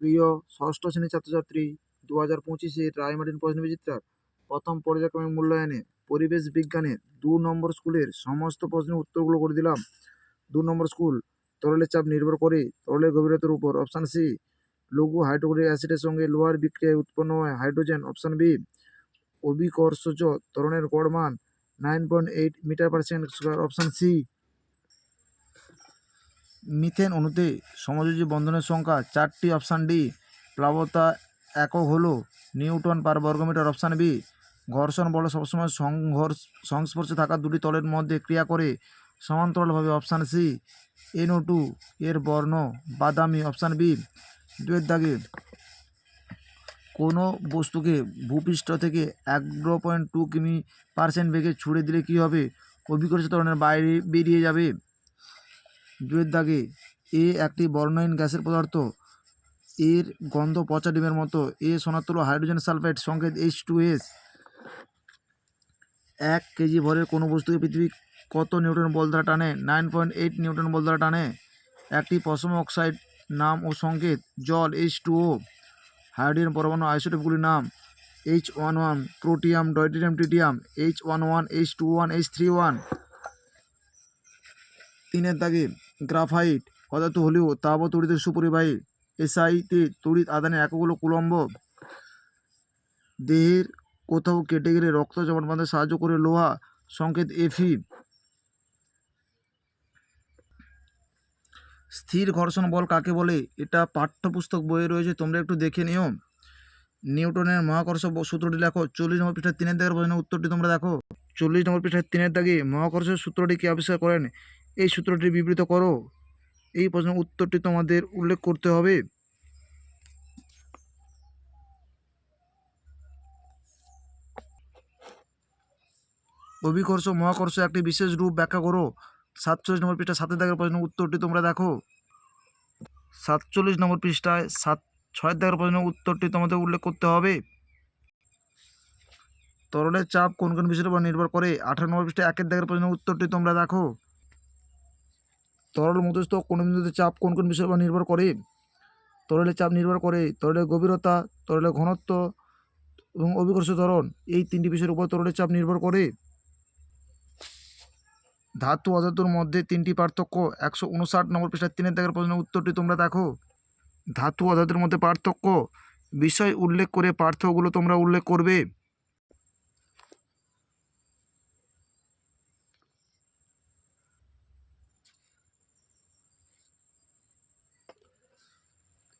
প্রিয় ষষ্ঠ শ্রেণীর ছাত্রছাত্রী, 2025-এর রায়মার্টিন প্রশ্নবিচিত্রার প্রথম পর্যায়ক্রমিক মূল্যায়নে পরিবেশ বিজ্ঞানের 2 নম্বর স্কুলের সমস্ত প্রশ্নের উত্তরগুলো করে দিলাম। 2 নম্বর স্কুল, তরলের চাপ নির্ভর করে তরলের গভীরতার উপর। অপশান সি, লঘু হাইড্রোক্লোরিক অ্যাসিডের সঙ্গে লোহার বিক্রিয়ায় উৎপন্ন হয় হাইড্রোজেন। অপশান বি, অভিকর্ষজ ত্বরণের গড় মান 9.8 metre per second square. Option C, methane অণুতে সমযোজী বন্ধনের সংখ্যা 4টি। অপশান ডি, প্লাবতা একক হলো নিউটন/বর্গমিটার। অপশান বি, ঘর্ষণ বল সবসময় সংস্পর্শে থাকা দুটি তলের মধ্যে ক্রিয়া করে সমান্তরালভাবে। অপশান সি, NO2 এর বর্ণ বাদামি। অপশান বি, 2 দাগে কোনো বস্তুকে ভূপৃষ্ঠ থেকে 11.2 কিমি/সেকেন্ড বেগে ছুড়ে দিলে কী হবে? অভিকর্ষজ ত্বরণের বাইরে বেরিয়ে যাবে। 2 দাগে এ একটি বর্ণহীন গ্যাসের পদার্থ, এর গন্ধ পচা ডিমের মতো। এ শনাক্ত হলো হাইড্রোজেন সালফাইড, সংকেত H2S। 1 কেজি ভরের কোনো বস্তুকে পৃথিবী কত নিউটন বল দ্বারা টানে? 9.8 নিউটন বল দ্বারা টানে। একটি পশম অক্সাইড নাম ও সংকেত জল H2O। হাইড্রোজেন পরমাণু আইসোটোপগুলির নাম H11, protium, deuterium, tritium. H11, H21, H31। 3 দাগে গ্রাফাইট পদার্থ হলেও তাপ ও তড়িতের সুপরিবাহী। SI-তে তড়িৎ আদানের একক হলো কুলম্ব। দেহের কোথাও কেটে গেলে রক্ত জমাট বাঁধতে সাহায্য করে লোহা, সংকেত Fe। স্থির ঘর্ষণ বল কাকে বলে? এটা পাঠ্যপুস্তক বইয়ে রয়েছে, তোমরা একটু দেখে নিও। নিউটনের মহাকর্ষ সূত্রটি লেখো। 40 নম্বর পৃষ্ঠার 3 দাগের প্রশ্নের উত্তরটি তোমরা দেখো। 40 নম্বর পৃষ্ঠার 3 দাগে মহাকর্ষ সূত্রটি কে আবিষ্কার করেন? এই সূত্রটি বিবৃত করো। এই প্রশ্নের উত্তরটি তোমাদের উল্লেখ করতে হবে। অভিকর্ষ মহাকর্ষ একটি বিশেষ রূপ ব্যাখ্যা করো। 47 নম্বর পৃষ্ঠা 7 দাগের প্রশ্নের উত্তরটি তোমরা দেখো। 47 নম্বর পৃষ্ঠায় 6 দাগের প্রশ্নের উত্তরটি তোমাদের উল্লেখ করতে হবে। তরলের চাপ কোন কোন বিষয়ের উপর নির্ভর করে? 18 নম্বর পৃষ্ঠায় 1 দাগের প্রশ্নের উত্তরটি তোমরা দেখো। তরল মধ্যস্থ কোন বিন্দুতে চাপ কোন কোন বিষয়ের উপর নির্ভর করে? তরলের চাপ নির্ভর করে তরলের গভীরতা, তরলের ঘনত্ব এবং অভিকর্ষ ত্বরণ, এই 3টি বিষয়ের উপর তরলের চাপ নির্ভর করে। ধাতু অধাতুর মধ্যে 3টি পার্থক্য। 159 নম্বর পৃষ্ঠার 3 দাগের প্রশ্নের উত্তরটি তোমরা দেখো। ধাতু অধাতুর মধ্যে পার্থক্য বিষয় উল্লেখ করে পার্থক্যগুলো তোমরা উল্লেখ করবে।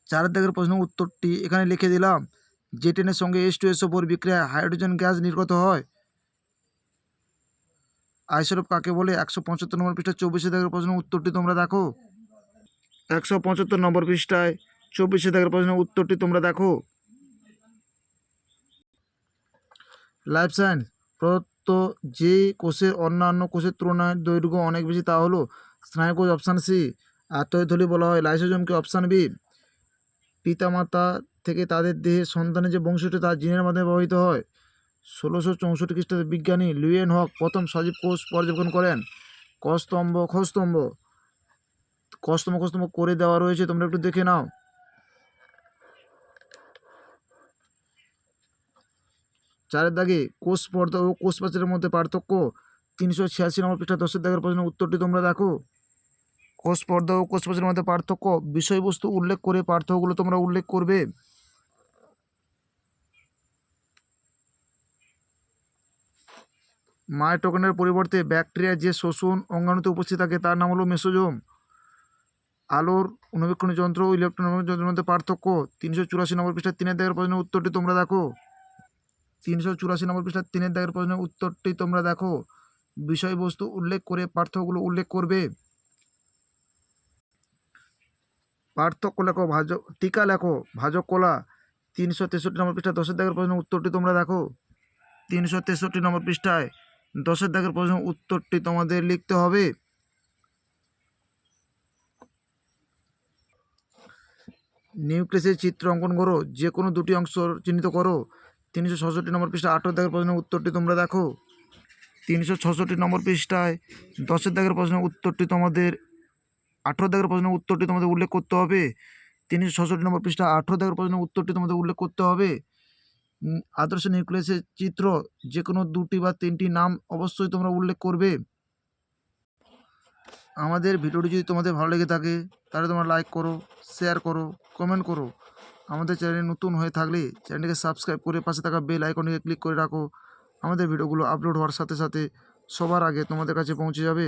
চার দাগের প্রশ্নের উত্তরটি এখানে লিখে দিলাম। জেটেনের সঙ্গে H2SO4 বিক্রিয়ায় হাইড্রোজেন গ্যাস নির্গত হয়। আইসোটোপ কাকে বলে? 175 নম্বর পৃষ্ঠা 24 দাগের প্রশ্নের উত্তরটি তোমরা দেখো। 175 নম্বর পৃষ্ঠায় 24 দাগের প্রশ্নের উত্তরটি তোমরা দেখো। লাইফ সায়েন্স প্রদত্ত যে কোষের অন্যান্য কোষের তুলনায় দৈর্ঘ্য অনেক বেশি তা হলো স্নায়ুকোষ। Option C. আত্মীয়থলি বলা হয় লাইসোজোমকে। অপশান বি, পিতামাতা থেকে তাদের দেহে সন্তানের যে বংশটি তা জিনের মাধ্যমে প্রভাবিত হয়। 1664 খ্রিস্টাব্দে বিজ্ঞানী লুইয়েন হক প্রথম সজীব কোষ পর্যবেক্ষণ করেন। কস্তম্ভ, খস্তম্ভ, কস্তম্ভ খস্তম্ভ করে দেওয়া রয়েছে, তোমরা একটু দেখে নাও। 4 দাগে কোষ পর্দা ও কোষ প্রাচীরের মধ্যে পার্থক্য। 386 নম্বর পৃষ্ঠা 10 দাগের প্রশ্নের উত্তরটি তোমরা দেখো। কোষ পর্দা ও কোষ প্রাচীরের মধ্যে পার্থক্য বিষয়বস্তু উল্লেখ করে পার্থক্যগুলো তোমরা উল্লেখ করবে। মাইটোকন্ড্রিয়ার পরিবর্তে ব্যাকটেরিয়া যে শোষণ অঙ্গাণুতে উপস্থিত থাকে তার নাম হলো মেসোজোম। আলোর অনুবীক্ষণী যন্ত্র ও ইলেকট্রন যন্ত্রের মধ্যে পার্থক্য। 384 নম্বর পৃষ্ঠার 3 দাগের প্রশ্নের উত্তরটি তোমরা দেখো। 384 নম্বর পৃষ্ঠার 3 দাগের প্রশ্নের উত্তরটি তোমরা দেখো। বিষয়বস্তু উল্লেখ করে পার্থক্যগুলো উল্লেখ করবে। পার্থক্য লেখো, ভাজক টিকা লেখো, ভাজক কলা। 363 নম্বর পৃষ্ঠা 10 দাগের প্রশ্নের উত্তরটি তোমরা দেখো। 363 নম্বর পৃষ্ঠায় 10 দাগের প্রশ্নের উত্তরটি তোমাদের লিখতে হবে। নিউক্লিয়াসের চিত্র অঙ্কন করো, যে কোনো দুটি অংশ চিহ্নিত করো। 366 নম্বর পৃষ্ঠায় 18 দাগের প্রশ্নের উত্তরটি তোমরা দেখো। 366 নম্বর পৃষ্ঠায় 10 দাগের প্রশ্নের উত্তরটি তোমাদের 18 দাগের প্রশ্নের উত্তরটি তোমাদের উল্লেখ করতে হবে। 366 নম্বর পৃষ্ঠা 18 দাগের প্রশ্নের উত্তরটি তোমাদের উল্লেখ করতে হবে। আদর্শ নিউক্লিয়াসের চিত্র যে কোনো 2টি বা 3টি নাম অবশ্যই তোমরা উল্লেখ করবে। আমাদের ভিডিওটি যদি তোমাদের ভালো লেগে থাকে তাহলে তোমরা লাইক করো, শেয়ার করো, কমেন্ট করো। আমাদের চ্যানেলে নতুন হয়ে থাকলে চ্যানেলটিকে সাবস্ক্রাইব করে পাশে থাকা বেল আইকনটিকে ক্লিক করে রাখো। আমাদের ভিডিওগুলো আপলোড হওয়ার সাথে সাথে সবার আগে তোমাদের কাছে পৌঁছে যাবে।